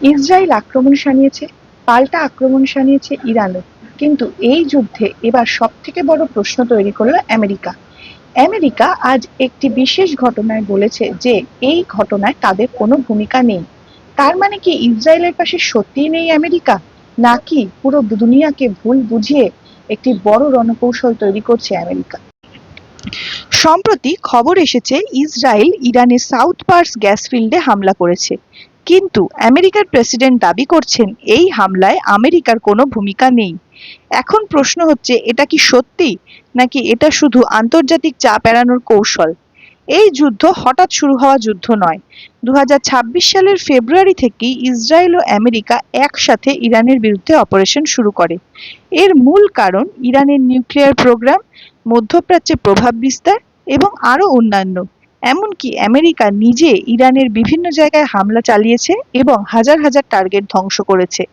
Israel আক্রমণ শানিয়েছে, পাল্টা আক্রমণ শানিয়েছে ইরানও। কিন্তু এই যুদ্ধে এবার সবথেকে বড় প্রশ্ন তৈরি করলো আমেরিকা। আমেরিকা আজ একটি বিশেষ ঘটনায় বলেছে যে এই ঘটনায় তাদের কোনো ভূমিকা নেই। তার মানে কি ইসরায়েলের পাশে সত্যিই নেই আমেরিকা, নাকি পুরো দুনিয়াকে ভুল বুঝিয়ে একটি বড় রণকৌশল তৈরি করছে আমেরিকা? সম্প্রতি খবর এসেছে ইসরায়েল ইরানের সাউথ পার্স গ্যাস ফিল্ডে হামলা করেছে, কিন্তু আমেরিকার প্রেসিডেন্ট দাবি করছেন এই হামলায় আমেরিকার কোনো ভূমিকা নেই। এখন প্রশ্ন হচ্ছে, এটা কি সত্যি, নাকি এটা শুধু আন্তর্জাতিক চাপ এড়ানোর কৌশল? এই যুদ্ধ হঠাৎ শুরু হওয়া যুদ্ধ নয়। 2026 সালের ফেব্রুয়ারি থেকেই ইসরায়েল ও আমেরিকা একসাথে ইরানের বিরুদ্ধে অপারেশন শুরু করে। এর মূল কারণ ইরানের নিউক্লিয়ার প্রোগ্রাম, মধ্যপ্রাচ্যে প্রভাব বিস্তার এবং আরো অন্যান্য। এমনকি আমেরিকা নিজে ইরানের বিভিন্ন জায়গায় হামলা চালিয়েছে এবং হাজার হাজার টার্গেট ধ্বংস করেছে।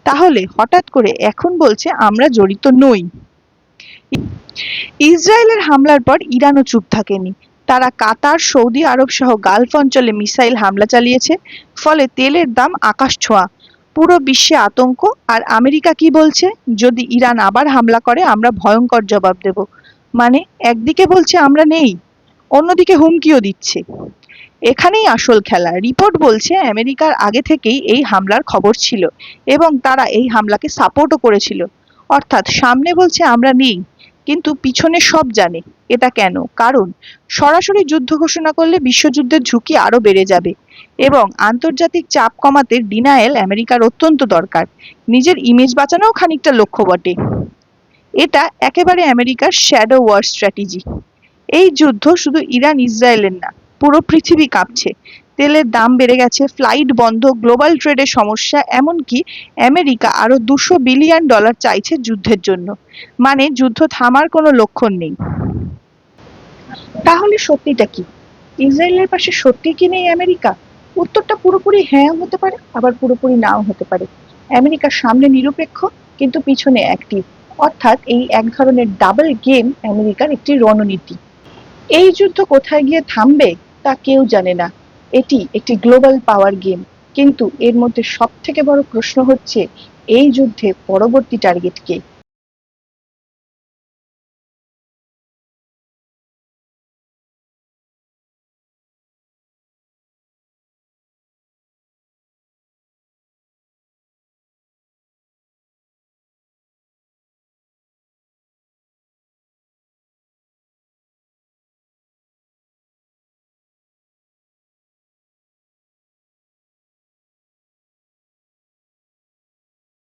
তাহলে হঠাৎ করে এখন বলছে আমরা জড়িত নই। ইসরায়েলের হামলার পর ইরানও চুপ থাকেনি। তারা কাতার, সৌদি আরব সহ গালফ অঞ্চলে মিসাইল হামলা চালিয়েছে। ফলে তেলের দাম আকাশ ছোঁয়া। পুরো বিশ্বে আতঙ্ক। আর আমেরিকা কি বলছে? যদি ইরান আবার হামলা করে আমরা ভয়ঙ্কর জবাব দেব। মানে একদিকে বলছে আমরা নেই, অন্যদিকে হুমকিও দিচ্ছে। এখানেই আসল খেলা। রিপোর্ট বলছে আমেরিকার আগে থেকেই এই হামলার খবর ছিল এবং তারা এই হামলাকে সাপোর্টও করেছিল। অর্থাৎ সামনে বলছে আমরা নেই, কিন্তু পিছনে সব জানে। এটা কেন? কারণ সরাসরি যুদ্ধ ঘোষণা করলে বিশ্বযুদ্ধের ঝুঁকি আরো বেড়ে যাবে এবং আন্তর্জাতিক চাপ কমাতে ডিনায়েল আমেরিকার অত্যন্ত দরকার। নিজের ইমেজ বাঁচানোও খানিকটা লক্ষ্য বটে। এটা একেবারে আমেরিকার শ্যাডো ওয়ার স্ট্র্যাটেজি। এই যুদ্ধ শুধু ইরান ইসরায়েলের না, পুরো পৃথিবী কাঁপছে। তেলের দাম বেড়ে গেছে, ফ্লাইট বন্ধ, গ্লোবাল ট্রেডে সমস্যা, এমনকি আমেরিকা আরো $200 বিলিয়ন চাইছে যুদ্ধের জন্য। মানে যুদ্ধ থামার কোনো লক্ষণ নেই। তাহলে সত্যিটা কি? ইসরায়েলের পাশে সত্যি কি নেই আমেরিকা? উত্তরটা পুরোপুরি হ্যাঁ হতে পারে, আবার পুরোপুরি নাও হতে পারে। আমেরিকার সামনে নিরপেক্ষ, কিন্তু পিছনে অ্যাক্টিভ। অর্থাৎ এই এক ধরনের ডাবল গেম আমেরিকার একটি রণনীতি। এই যুদ্ধ কোথায় গিয়ে থামবে তা কেউ জানে না। এটি একটি গ্লোবাল পাওয়ার গেম। কিন্তু এর মধ্যে সবথেকে বড় প্রশ্ন হচ্ছে, এই যুদ্ধে পরবর্তী টার্গেট কে?